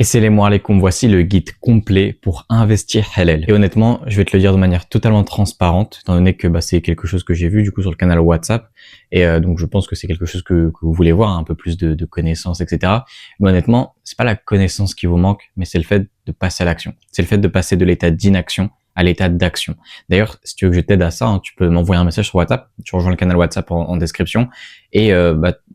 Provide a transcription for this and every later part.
Assalamu alaikum, voici le guide complet pour investir halal. Et honnêtement, je vais te le dire de manière totalement transparente, étant donné que c'est quelque chose que j'ai vu du coup sur le canal WhatsApp. Et donc je pense que c'est quelque chose que vous voulez voir, un peu plus de connaissances, etc. Mais honnêtement, c'est pas la connaissance qui vous manque, mais c'est le fait de passer à l'action. C'est le fait de passer de l'état d'inaction à l'état d'action. D'ailleurs, si tu veux que je t'aide à ça, tu peux m'envoyer un message sur WhatsApp. Tu rejoins le canal WhatsApp en description et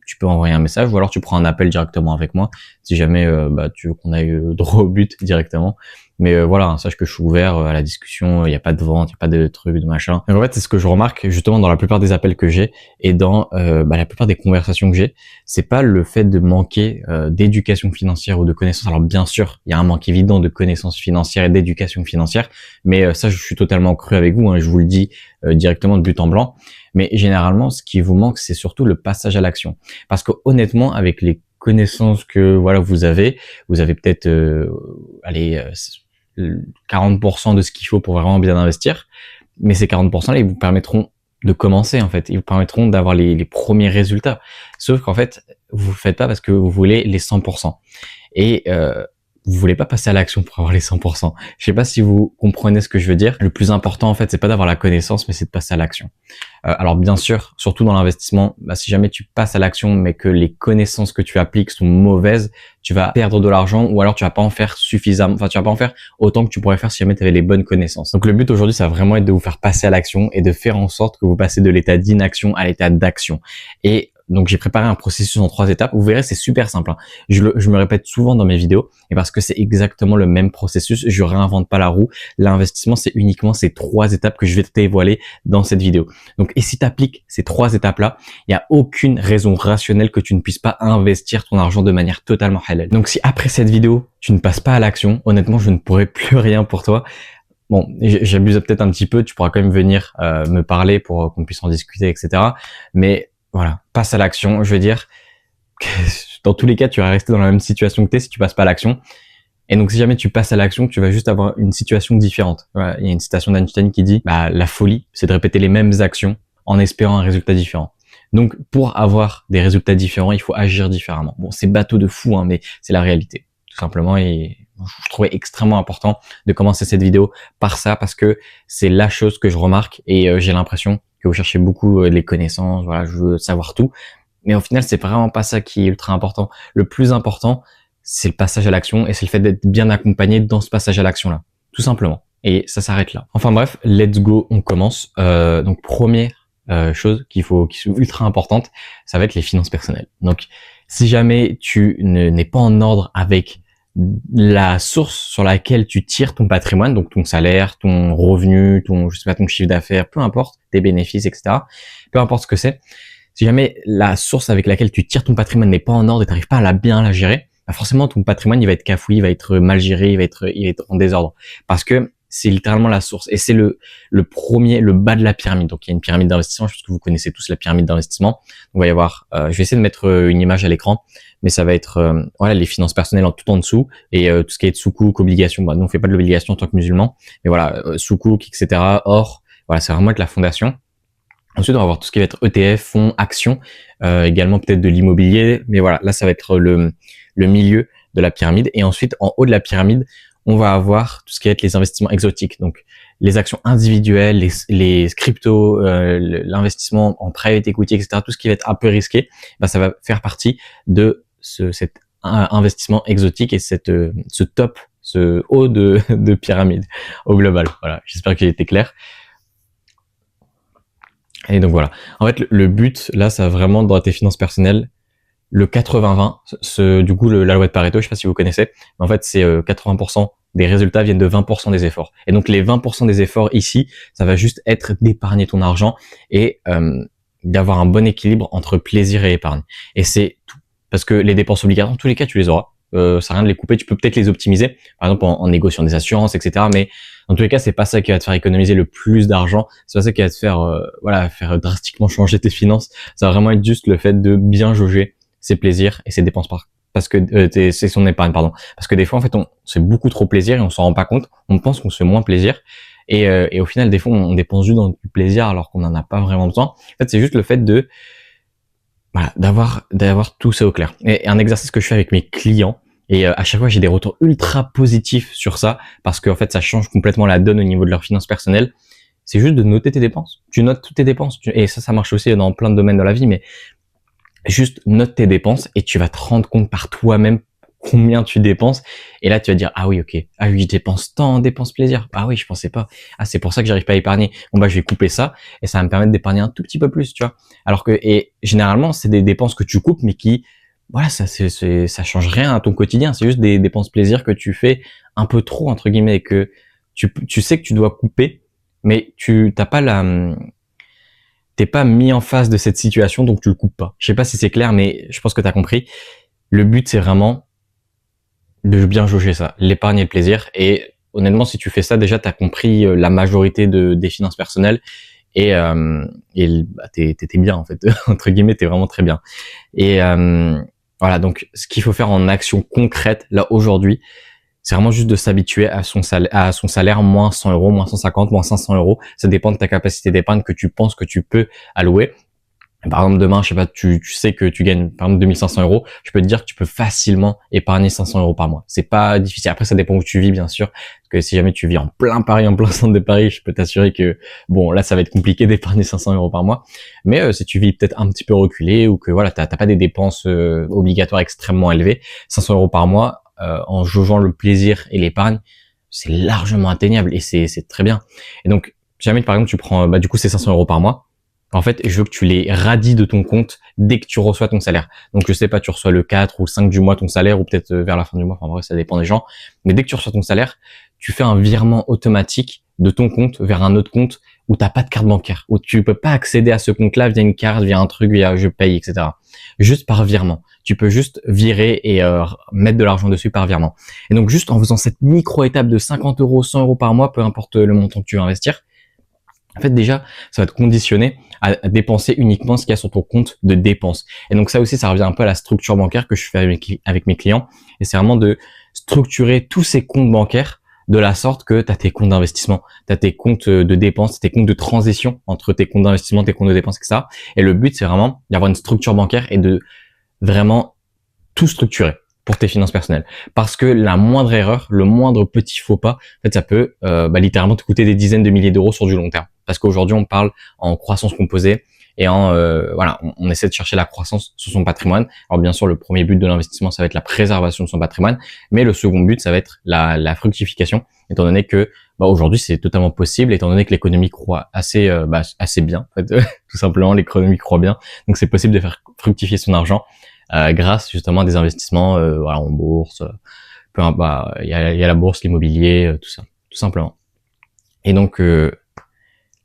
tu peux envoyer un message ou alors tu prends un appel directement avec moi si jamais tu veux qu'on aille droit au but directement. Mais voilà, sache que je suis ouvert à la discussion, il n'y a pas de vente, il n'y a pas de trucs, de machin. Donc en fait, c'est ce que je remarque justement dans la plupart des appels que j'ai et dans la plupart des conversations que j'ai, c'est pas le fait de manquer d'éducation financière ou de connaissances. Alors bien sûr, il y a un manque évident de connaissances financières et d'éducation financière, mais ça, je suis totalement cru avec vous, je vous le dis directement de but en blanc. Mais généralement, ce qui vous manque, c'est surtout le passage à l'action. Parce que honnêtement, avec les connaissances que vous avez peut-être 40% de ce qu'il faut pour vraiment bien investir, mais ces 40% là, ils vous permettront de commencer en fait, ils vous permettront d'avoir les premiers résultats. Sauf qu'en fait, vous le faites pas parce que vous voulez les 100%. Et vous voulez pas passer à l'action pour avoir les 100%. Je sais pas si vous comprenez ce que je veux dire. Le plus important en fait, c'est pas d'avoir la connaissance, mais c'est de passer à l'action. Alors bien sûr, surtout dans l'investissement, si jamais tu passes à l'action, mais que les connaissances que tu appliques sont mauvaises, tu vas perdre de l'argent ou alors tu vas pas en faire suffisamment. Enfin, tu vas pas en faire autant que tu pourrais faire si jamais tu avais les bonnes connaissances. Donc le but aujourd'hui, ça va vraiment être de vous faire passer à l'action et de faire en sorte que vous passez de l'état d'inaction à l'état d'action. Et donc j'ai préparé un processus en 3 étapes. Vous verrez, c'est super simple. Je me répète souvent dans mes vidéos, et parce que c'est exactement le même processus, je réinvente pas la roue. L'investissement, c'est uniquement ces 3 étapes que je vais te dévoiler dans cette vidéo. Donc, et si tu appliques ces 3 étapes-là, il n'y a aucune raison rationnelle que tu ne puisses pas investir ton argent de manière totalement halal. Donc, si après cette vidéo, tu ne passes pas à l'action, honnêtement, je ne pourrai plus rien pour toi. Bon, j'abuse peut-être un petit peu, tu pourras quand même venir me parler pour qu'on puisse en discuter, etc. Mais voilà, passe à l'action. Je veux dire, dans tous les cas, tu vas rester dans la même situation que t'es si tu passes pas à l'action. Et donc, si jamais tu passes à l'action, tu vas juste avoir une situation différente. Voilà, il y a une citation d'Einstein qui dit, la folie, c'est de répéter les mêmes actions en espérant un résultat différent. Donc, pour avoir des résultats différents, il faut agir différemment. Bon, c'est bateau de fou, mais c'est la réalité, tout simplement. Et je trouvais extrêmement important de commencer cette vidéo par ça, parce que c'est la chose que je remarque et j'ai l'impression que vous cherchez beaucoup les connaissances. Voilà, je veux savoir tout. Mais au final, c'est vraiment pas ça qui est ultra important. Le plus important, c'est le passage à l'action et c'est le fait d'être bien accompagné dans ce passage à l'action-là. Tout simplement. Et ça s'arrête là. Enfin bref, let's go, on commence. Donc première chose qui est ultra importante, ça va être les finances personnelles. Donc si jamais tu n'es pas en ordre avec la source sur laquelle tu tires ton patrimoine, donc ton salaire, ton revenu, ton chiffre d'affaires, peu importe, tes bénéfices, etc. Peu importe ce que c'est. Si jamais la source avec laquelle tu tires ton patrimoine n'est pas en ordre et t'arrives pas à bien la gérer, forcément ton patrimoine il va être cafouillé, il va être mal géré, il va être en désordre. Parce que c'est littéralement la source. Et c'est le bas de la pyramide. Donc il y a une pyramide d'investissement, je pense que vous connaissez tous la pyramide d'investissement. On va y avoir, je vais essayer de mettre une image à l'écran, mais ça va être les finances personnelles tout en dessous et tout ce qui est sukuk, obligation. Nous on fait pas de l'obligation en tant que musulman, mais voilà, sukuk, etc. Or, voilà, c'est vraiment être la fondation. Ensuite, on va avoir tout ce qui va être ETF, fonds, actions, également peut-être de l'immobilier. Mais voilà, là, ça va être le milieu de la pyramide. Et ensuite, en haut de la pyramide, on va avoir tout ce qui va être les investissements exotiques. Donc, les actions individuelles, les cryptos, l'investissement en private equity, etc. Tout ce qui va être un peu risqué, ça va faire partie de cet investissement exotique et ce top, ce haut de pyramide au global. Voilà, j'espère qu'il était clair. Et donc voilà. En fait, le but, là, ça va vraiment dans tes finances personnelles, le 80-20, du coup, la loi de Pareto, je sais pas si vous connaissez, mais en fait, c'est 80% des résultats viennent de 20% des efforts. Et donc, les 20% des efforts ici, ça va juste être d'épargner ton argent et d'avoir un bon équilibre entre plaisir et épargne. Et c'est tout. Parce que les dépenses obligatoires, en tous les cas, tu les auras. Ça sert à rien de les couper, tu peux peut-être les optimiser, par exemple en négociant des assurances, etc. Mais dans tous les cas, c'est pas ça qui va te faire économiser le plus d'argent, c'est pas ça qui va te faire faire drastiquement changer tes finances. Ça va vraiment être juste le fait de bien jauger ses plaisirs et ses dépenses parce que c'est son épargne, pardon. Parce que des fois, en fait, on se fait beaucoup trop plaisir et on s'en rend pas compte. On pense qu'on se fait moins plaisir. Et au final, des fois, on dépense juste dans du plaisir alors qu'on en a pas vraiment besoin. En fait, c'est juste le fait d'avoir tout ça au clair. Et un exercice que je fais avec mes clients, Et à chaque fois, j'ai des retours ultra positifs sur ça parce que en fait, ça change complètement la donne au niveau de leurs finances personnelles. C'est juste de noter tes dépenses. Tu notes toutes tes dépenses. Et ça marche aussi dans plein de domaines de la vie, mais juste note tes dépenses et tu vas te rendre compte par toi-même combien tu dépenses. Et là, tu vas dire, ah oui, ok. Ah oui, je dépense tant, dépense plaisir. Ah oui, je pensais pas. Ah, c'est pour ça que j'arrive pas à épargner. Bon, bah, je vais couper ça et ça va me permettre d'épargner un tout petit peu plus, tu vois. Alors que, et généralement, c'est des dépenses que tu coupes, mais qui, voilà, ça change rien à ton quotidien. C'est juste des dépenses plaisir que tu fais un peu trop, entre guillemets, et que tu sais que tu dois couper, mais t'as pas t'es pas mis en face de cette situation, donc tu le coupes pas. Je sais pas si c'est clair, mais je pense que t'as compris. Le but, c'est vraiment de bien jauger ça, l'épargne et le plaisir. Et honnêtement, si tu fais ça, déjà, t'as compris la majorité des finances personnelles et bah, t'es bien, en fait. Entre guillemets, t'es vraiment très bien. Et voilà, donc ce qu'il faut faire en action concrète, là, aujourd'hui, c'est vraiment juste de s'habituer à son salaire, moins 100 euros, moins 150, moins 500 euros. Ça dépend de ta capacité d'épargne que tu penses que tu peux allouer. Par exemple, demain, je sais pas, tu sais que tu gagnes, par exemple, 2500 euros. Je peux te dire que tu peux facilement épargner 500 euros par mois. C'est pas difficile. Après, ça dépend où tu vis, bien sûr. Parce que si jamais tu vis en plein Paris, en plein centre de Paris, je peux t'assurer que, bon, là, ça va être compliqué d'épargner 500 euros par mois. Mais si tu vis peut-être un petit peu reculé ou que, voilà, t'as pas des dépenses obligatoires extrêmement élevées, 500 euros par mois, en jaugeant le plaisir et l'épargne, c'est largement atteignable et c'est très bien. Et donc, jamais, par exemple, tu prends, bah, du coup, c'est 500 euros par mois. En fait, je veux que tu les radies de ton compte dès que tu reçois ton salaire. Donc, je sais pas, tu reçois le 4 ou le 5 du mois ton salaire, ou peut-être vers la fin du mois. Enfin, bref, ça dépend des gens. Mais dès que tu reçois ton salaire, tu fais un virement automatique de ton compte vers un autre compte où t'as pas de carte bancaire, où tu peux pas accéder à ce compte-là via une carte, via un truc, via je paye, etc. Juste par virement. Tu peux juste virer et mettre de l'argent dessus par virement. Et donc, juste en faisant cette micro-étape de 50 euros, 100 euros par mois, peu importe le montant que tu veux investir, en fait, déjà, ça va te conditionner à dépenser uniquement ce qu'il y a sur ton compte de dépenses. Et donc ça aussi, ça revient un peu à la structure bancaire que je fais avec mes clients. Et c'est vraiment de structurer tous ces comptes bancaires de la sorte que tu as tes comptes d'investissement, tu as tes comptes de dépenses, tes comptes de transition entre tes comptes d'investissement, tes comptes de dépenses, etc. Et le but, c'est vraiment d'avoir une structure bancaire et de vraiment tout structurer pour tes finances personnelles. Parce que la moindre erreur, le moindre petit faux pas, en fait, ça peut littéralement te coûter des dizaines de milliers d'euros sur du long terme. Parce qu'aujourd'hui, on parle en croissance composée et on essaie de chercher la croissance sur son patrimoine. Alors bien sûr, le premier but de l'investissement, ça va être la préservation de son patrimoine, mais le second but, ça va être la fructification, étant donné que aujourd'hui, c'est totalement possible, étant donné que l'économie croît assez bien, en fait, tout simplement, l'économie croît bien, donc c'est possible de faire fructifier son argent grâce justement à des investissements en bourse, il y a la bourse, l'immobilier, tout ça, tout simplement. Et donc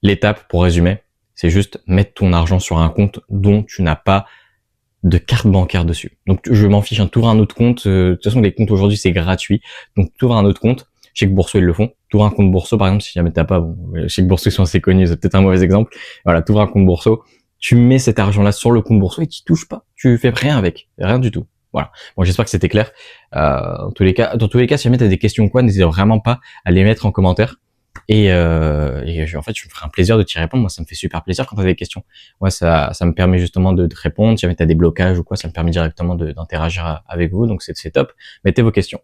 l'étape, pour résumer, c'est juste mettre ton argent sur un compte dont tu n'as pas de carte bancaire dessus. Donc je m'en fiche, t'ouvres un autre compte, de toute façon les comptes aujourd'hui c'est gratuit, donc t'ouvres un autre compte, je sais que Bourso ils le font, t'ouvres un compte Bourso par exemple, si jamais t'as pas, bon, je sais que Bourso ils sont assez connus, c'est peut-être un mauvais exemple, voilà, t'ouvres un compte Bourso, tu mets cet argent-là sur le compte Bourso et tu touches pas, tu fais rien avec, rien du tout. Voilà. Bon, j'espère que c'était clair. Dans tous les cas, si jamais t'as des questions ou quoi, n'hésite vraiment pas à les mettre en commentaire. Et en fait, je me ferai un plaisir de t'y répondre. Moi, ça me fait super plaisir quand t'as des questions. Moi, ça me permet justement de te répondre. Si jamais t'as des blocages ou quoi, ça me permet directement d'interagir avec vous. Donc, c'est top. Mettez vos questions.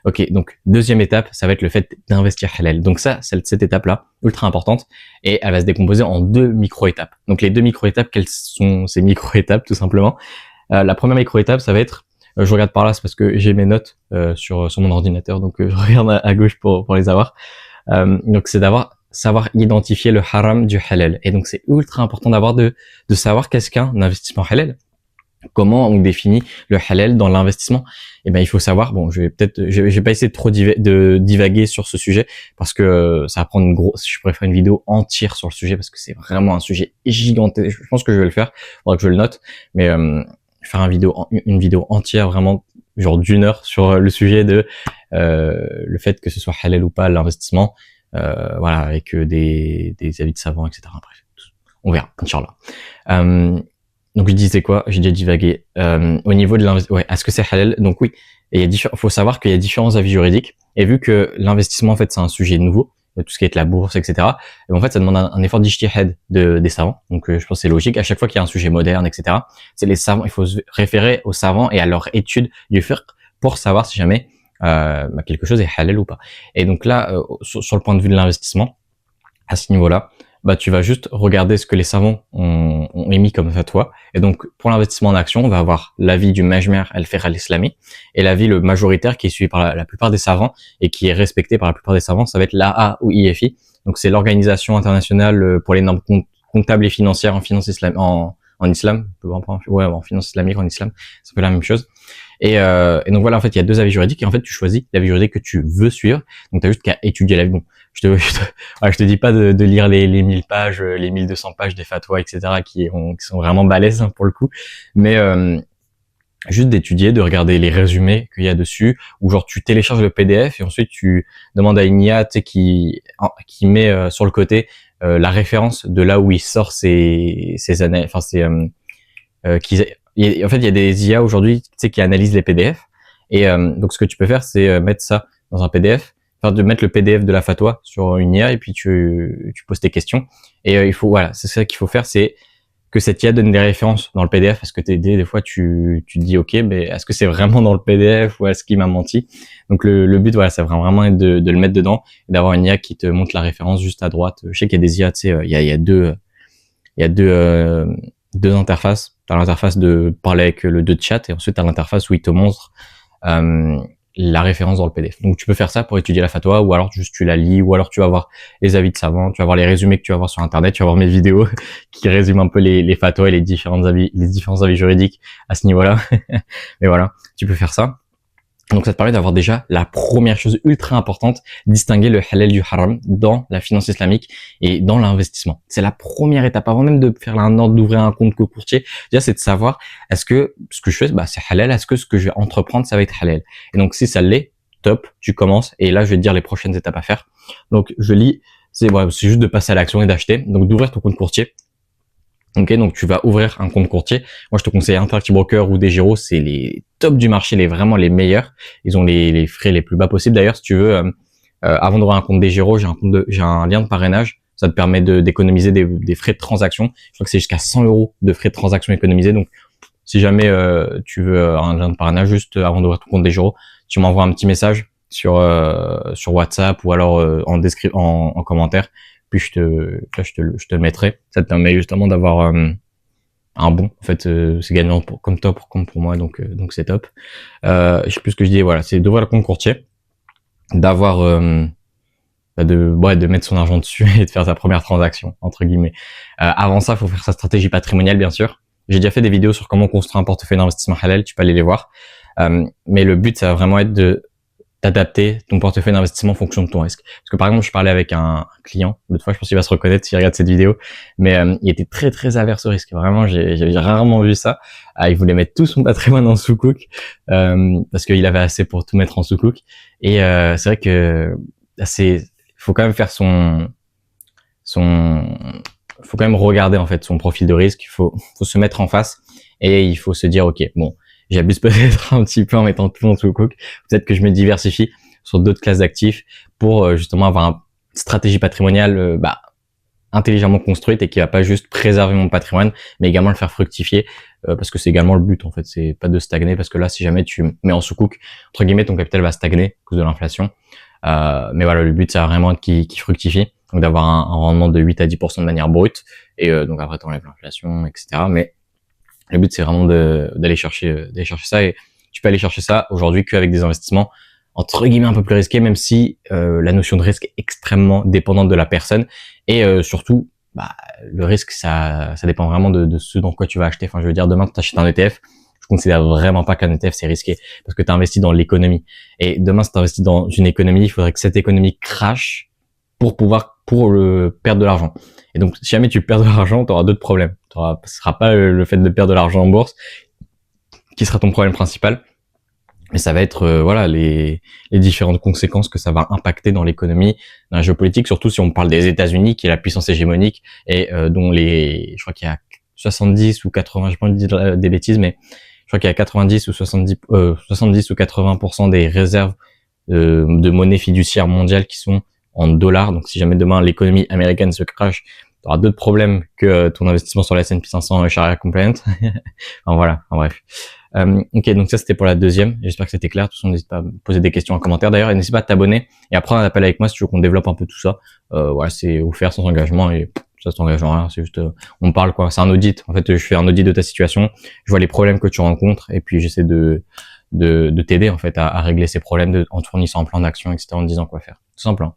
Ok, donc deuxième étape, ça va être le fait d'investir halal. Donc ça, cette étape-là, ultra importante, et elle va se décomposer en deux micro-étapes. Donc les deux micro-étapes, quelles sont ces micro-étapes tout simplement? La première micro-étape, ça va être, je regarde par là, c'est parce que j'ai mes notes sur mon ordinateur, donc je regarde à gauche pour les avoir. Donc c'est savoir identifier le haram du halal. Et donc c'est ultra important de savoir qu'est-ce qu'un investissement halal. Comment on définit le halal dans l'investissement? Eh ben, il faut savoir. Bon, je vais pas essayer de trop divaguer sur ce sujet parce que ça va prendre je pourrais faire une vidéo entière sur le sujet parce que c'est vraiment un sujet gigantesque. Je pense que je vais le faire. Faudra que je le note. Mais faire une vidéo entière vraiment genre d'1 heure sur le sujet de le fait que ce soit halal ou pas l'investissement. Voilà, avec des avis de savants, etc. Bref, on verra, Inch'Allah. Donc je disais quoi? J'ai déjà divagué. Au niveau de l'investissement, ouais, est-ce que c'est halal? Donc oui, et faut savoir qu'il y a différents avis juridiques. Et vu que l'investissement en fait c'est un sujet nouveau, tout ce qui est la bourse, etc. Et en fait ça demande un effort d'ijtihad des savants. Donc je pense que c'est logique. À chaque fois qu'il y a un sujet moderne, etc. C'est les savants. Il faut se référer aux savants et à leur étude du fiqh pour savoir si jamais quelque chose est halal ou pas. Et donc là, sur le point de vue de l'investissement, à ce niveau-là, bah tu vas juste regarder ce que les savants ont émis comme fatwa. Et donc pour l'investissement en action, on va avoir l'avis du Majma' al-Fiqh al-Islami et l'avis le majoritaire qui est suivi par la plupart des savants et qui est respecté par la plupart des savants, ça va être l'AA ou IFI. Donc c'est l'organisation internationale pour les normes comptables et financières en finance islamique, en islam, ouais, en finance islamique, en islam, c'est un peu la même chose. Et donc voilà, en fait, il y a deux avis juridiques et en fait, tu choisis l'avis juridique que tu veux suivre. Donc, tu as juste qu'à étudier l'avis. Bon, je te dis pas de lire les 1000 pages, les 1200 pages des fatwas, etc., qui sont vraiment balèzes hein, pour le coup. Mais juste d'étudier, de regarder les résumés qu'il y a dessus, ou genre tu télécharges le PDF et ensuite tu demandes à une IA, tu sais, qui met sur le côté la référence de là où il sort ses analyses, enfin en fait, il y a des IA aujourd'hui, tu sais, qui analysent les PDF. Et donc, ce que tu peux faire, c'est mettre ça dans un PDF, enfin, de mettre le PDF de la fatwa sur une IA, et puis tu poses tes questions. Et voilà, c'est ça qu'il faut faire, c'est que cette IA donne des références dans le PDF, parce que des fois, tu te dis, ok, mais est-ce que c'est vraiment dans le PDF ou est-ce qu'il m'a menti? Donc, le but, voilà, c'est vraiment de le mettre dedans et d'avoir une IA qui te montre la référence juste à droite. Je sais qu'il y a des IA, tu sais, il y a deux interfaces. T'as l'interface de parler avec le de chat et ensuite t'as l'interface où il te montre la référence dans le PDF. Donc tu peux faire ça pour étudier la fatwa, ou alors juste tu la lis, ou alors tu vas voir les avis de savants, tu vas voir les résumés que tu vas voir sur internet, tu vas voir mes vidéos qui résument un peu les fatwas et les différents avis juridiques à ce niveau-là. Mais voilà, tu peux faire ça. Donc ça te permet d'avoir déjà la première chose ultra importante, distinguer le halal du haram dans la finance islamique et dans l'investissement. C'est la première étape avant même de faire un ordre d'ouvrir un compte courtier. Déjà, c'est de savoir est-ce que ce que je fais, c'est halal, est-ce que ce que je vais entreprendre, ça va être halal. Et donc si ça l'est, top, tu commences. Et là, je vais te dire les prochaines étapes à faire. Donc je lis, c'est juste de passer à l'action et d'acheter. Donc d'ouvrir ton compte courtier. Ok, donc tu vas ouvrir un compte courtier. Moi, je te conseille Interactive Broker ou DEGIRO, c'est les tops du marché, vraiment les meilleurs. Ils ont les frais les plus bas possibles. D'ailleurs, si tu veux, avant d'ouvrir un compte DEGIRO, j'ai un lien de parrainage. Ça te permet d'économiser des frais de transaction. Je crois que c'est jusqu'à 100 € de frais de transaction économisés. Donc, si jamais tu veux un lien de parrainage, juste avant d'ouvrir ton compte DEGIRO, tu m'envoies un petit message sur WhatsApp ou alors en commentaire. Puis je te le mettrai. Ça te permet justement d'avoir un bon. En fait, c'est gagnant comme toi comme pour moi, donc c'est top. Je sais plus ce que je dis. Voilà, c'est d'ouvrir le compte courtier, d'avoir de mettre son argent dessus et de faire sa première transaction entre guillemets. Avant ça, il faut faire sa stratégie patrimoniale, bien sûr. J'ai déjà fait des vidéos sur comment construire un portefeuille d'investissement halal. Tu peux aller les voir. Mais le but, ça va vraiment être d'adapter ton portefeuille d'investissement en fonction de ton risque. Parce que par exemple, je parlais avec un client, l'autre fois, je pense qu'il va se reconnaître s'il regarde cette vidéo, mais il était très très averse au risque. Vraiment, j'avais rarement vu ça. Il voulait mettre tout son patrimoine en sous-cook parce qu'il avait assez pour tout mettre en sous-cook. Et c'est vrai que faut quand même faire faut quand même regarder en fait son profil de risque. Il faut se mettre en face et il faut se dire ok, bon, j'abuse peut-être un petit peu en mettant tout en sous-cook. Peut-être que je me diversifie sur d'autres classes d'actifs pour justement avoir une stratégie patrimoniale intelligemment construite et qui va pas juste préserver mon patrimoine, mais également le faire fructifier parce que c'est également le but en fait. C'est pas de stagner parce que là, si jamais tu mets en sous-cook, entre guillemets, ton capital va stagner à cause de l'inflation. Mais voilà, le but c'est vraiment qu'il fructifie, donc d'avoir un rendement de 8 à 10% de manière brute et donc après t'enlèves l'inflation, etc. Mais le but, c'est vraiment d'aller chercher ça, et tu peux aller chercher ça aujourd'hui qu'avec des investissements entre guillemets un peu plus risqués, même si la notion de risque est extrêmement dépendante de la personne et surtout, le risque, ça dépend vraiment de ce dans quoi tu vas acheter. Enfin, je veux dire, demain, tu achètes un ETF, je considère vraiment pas qu'un ETF c'est risqué parce que tu investis dans l'économie. Et demain, si tu investis dans une économie, il faudrait que cette économie crache pour perdre de l'argent. Et donc, si jamais tu perds de l'argent, tu auras d'autres problèmes. Ce sera pas le fait de perdre de l'argent en bourse qui sera ton problème principal, mais ça va être les différentes conséquences que ça va impacter dans l'économie, dans la géopolitique, surtout si on parle des États-Unis, qui est la puissance hégémonique et dont je crois qu'il y a 70 ou 80, je peux pas dire des bêtises, mais je crois qu'il y a 70 ou 70 ou 80% des réserves de monnaie fiduciaire mondiale qui sont en dollars. Donc si jamais demain l'économie américaine se crache, tu auras d'autres problèmes que ton investissement sur la S&P 500 Sharia compliant. Enfin, voilà, bref. Ok, donc ça c'était pour la deuxième. J'espère que c'était clair. De toute façon, n'hésite pas à me poser des questions en commentaire d'ailleurs, et n'hésite pas à t'abonner et à prendre un appel avec moi si tu veux qu'on développe un peu tout ça. Voilà, c'est offert sans engagement et ça t'engage en rien. C'est juste, on parle quoi. C'est un audit. En fait, je fais un audit de ta situation. Je vois les problèmes que tu rencontres et puis j'essaie de t'aider en fait à régler ces problèmes en te fournissant un plan d'action, etc., en te disant quoi faire. Tout simplement.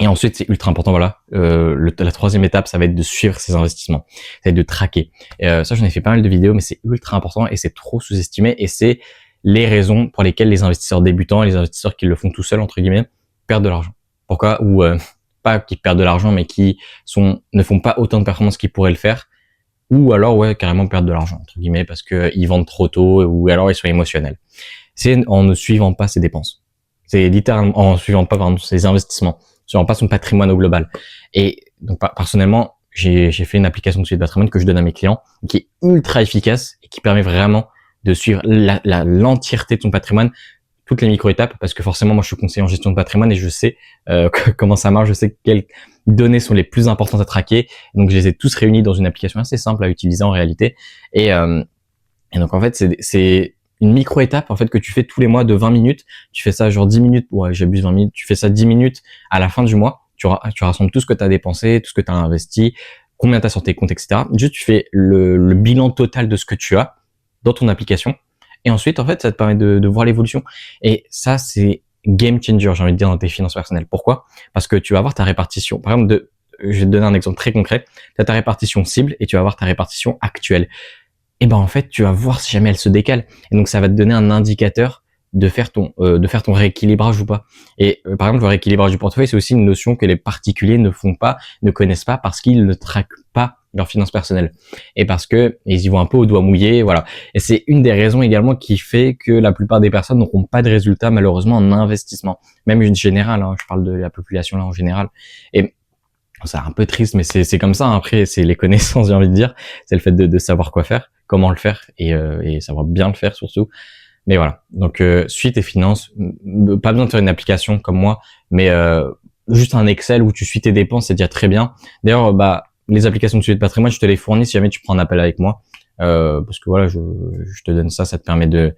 Et ensuite, c'est ultra important, voilà. La troisième étape, ça va être de suivre ses investissements, ça va être de traquer. Ça, j'en ai fait pas mal de vidéos, mais c'est ultra important et c'est trop sous-estimé. Et c'est les raisons pour lesquelles les investisseurs débutants, les investisseurs qui le font tout seuls entre guillemets, perdent de l'argent. Pourquoi? Ou pas qui perdent de l'argent, mais qui ne font pas autant de performances qu'ils pourraient le faire, ou alors ouais carrément perdre de l'argent entre guillemets parce que ils vendent trop tôt, ou alors ils sont émotionnels. C'est en ne suivant pas ses dépenses. C'est littéralement en suivant pas ses investissements, suivant pas son patrimoine au global. Et donc personnellement, j'ai fait une application de suivi de patrimoine que je donne à mes clients, qui est ultra efficace et qui permet vraiment de suivre l'entièreté de ton patrimoine, toutes les micro-étapes, parce que forcément, moi, je suis conseiller en gestion de patrimoine et je sais comment ça marche, je sais quelles données sont les plus importantes à traquer. Donc, je les ai tous réunis dans une application assez simple à utiliser en réalité. Et donc, en fait, c'est une micro-étape en fait que tu fais tous les mois de 20 minutes. Tu fais ça genre 10 minutes, ouais, j'abuse 20 minutes. Tu fais ça 10 minutes à la fin du mois. Tu rassembles tout ce que tu as dépensé, tout ce que tu as investi, combien tu as sur tes comptes, etc. Juste, tu fais le bilan total de ce que tu as dans ton application. Et ensuite, en fait, ça te permet de voir l'évolution. Et ça, c'est game changer, j'ai envie de dire, dans tes finances personnelles. Pourquoi? Parce que tu vas avoir ta répartition. Par exemple, je vais te donner un exemple très concret. Tu as ta répartition cible et tu vas avoir ta répartition actuelle. Et ben en fait, tu vas voir si jamais elle se décale. Et donc, ça va te donner un indicateur de faire ton rééquilibrage ou pas. Et par exemple, le rééquilibrage du portefeuille, c'est aussi une notion que les particuliers ne connaissent pas parce qu'ils ne traquent pas leurs finances personnelles. Et parce que ils y vont un peu au doigt mouillé, voilà. Et c'est une des raisons également qui fait que la plupart des personnes n'auront pas de résultats malheureusement en investissement. Même une générale, hein, je parle de la population là en général. Et c'est un peu triste, mais c'est comme ça. Hein. Après, c'est les connaissances, j'ai envie de dire. C'est le fait de savoir quoi faire, comment le faire et savoir bien le faire surtout. Mais voilà. Donc, suis tes finances. Pas besoin de faire une application comme moi, mais juste un Excel où tu suis tes dépenses, c'est déjà très bien. D'ailleurs, les applications de suivi de patrimoine, je te les fournis si jamais tu prends un appel avec moi. Parce que voilà, je te donne ça, ça te permet de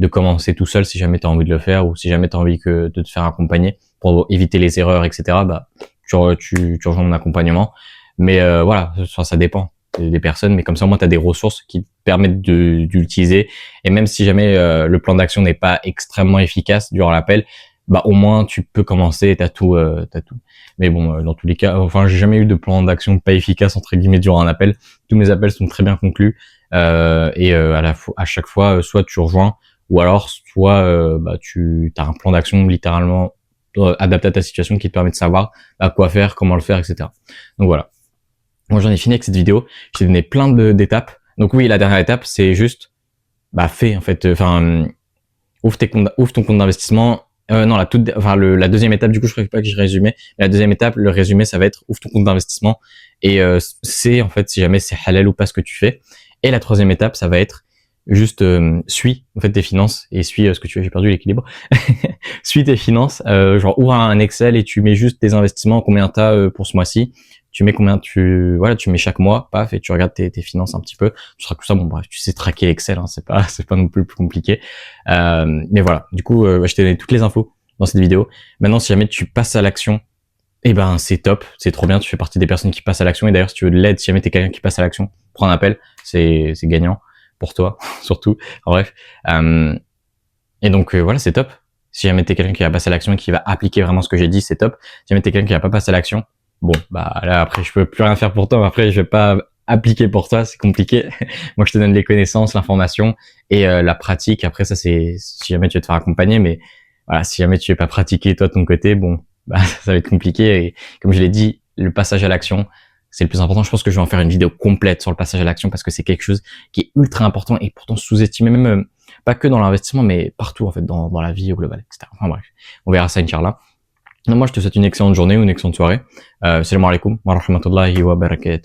commencer tout seul si jamais tu as envie de le faire ou si jamais tu as envie de te faire accompagner pour éviter les erreurs, etc. Tu rejoins mon accompagnement. Mais voilà, ça dépend des personnes, mais comme ça, au moins, tu as des ressources qui te permettent d'utiliser. Et même si jamais le plan d'action n'est pas extrêmement efficace durant l'appel, au moins, tu peux commencer, t'as tout. Mais bon, dans tous les cas, enfin, j'ai jamais eu de plan d'action pas efficace, entre guillemets, durant un appel. Tous mes appels sont très bien conclus. À chaque fois, soit tu rejoins, ou alors, soit tu as un plan d'action littéralement adapté à ta situation qui te permet de savoir quoi faire, comment le faire, etc. Donc voilà. Moi, j'en ai fini avec cette vidéo. Je t'ai donné plein d'étapes. Donc oui, la dernière étape, c'est juste, fais en fait. Ouvre ton compte d'investissement. Non, la deuxième étape, du coup, je ne crois pas que j'ai résumé. La deuxième étape, le résumé, ça va être ouvre ton compte d'investissement et c'est en fait si jamais c'est halal ou pas ce que tu fais. Et la troisième étape, ça va être juste suis en fait tes finances et suis ce que tu fais. J'ai perdu l'équilibre. Suis tes finances. Genre ouvre un Excel et tu mets juste tes investissements, combien t'as pour ce mois-ci. Tu mets combien tu mets chaque mois, paf, et tu regardes tes finances un petit peu. Tu seras tout ça, bon bref, tu sais traquer Excel, hein, c'est pas non plus compliqué. Mais voilà, du coup, je t'ai donné toutes les infos dans cette vidéo. Maintenant, si jamais tu passes à l'action, c'est top, c'est trop bien, tu fais partie des personnes qui passent à l'action. Et d'ailleurs, si tu veux de l'aide, si jamais t'es quelqu'un qui passe à l'action, prends un appel, c'est gagnant pour toi, surtout. En bref. Et donc voilà, c'est top. Si jamais t'es quelqu'un qui va passer à l'action et qui va appliquer vraiment ce que j'ai dit, c'est top. Si jamais t'es quelqu'un qui va pas passer à l'action, bon, là, après, je peux plus rien faire pour toi. Après, je vais pas appliquer pour toi, c'est compliqué. Moi, je te donne les connaissances, l'information et la pratique. Après, ça, c'est si jamais tu veux te faire accompagner. Mais voilà, si jamais tu veux pas pratiquer toi de ton côté, bon, ça va être compliqué. Et comme je l'ai dit, le passage à l'action, c'est le plus important. Je pense que je vais en faire une vidéo complète sur le passage à l'action parce que c'est quelque chose qui est ultra important et pourtant sous-estimé, même pas que dans l'investissement, mais partout, en fait, dans la vie au global, etc. Enfin bref, on verra ça, Inch'Allah. Non, moi, je te souhaite une excellente journée ou une excellente soirée. Salam alaikum wa rahmatullahi wa barakatuh.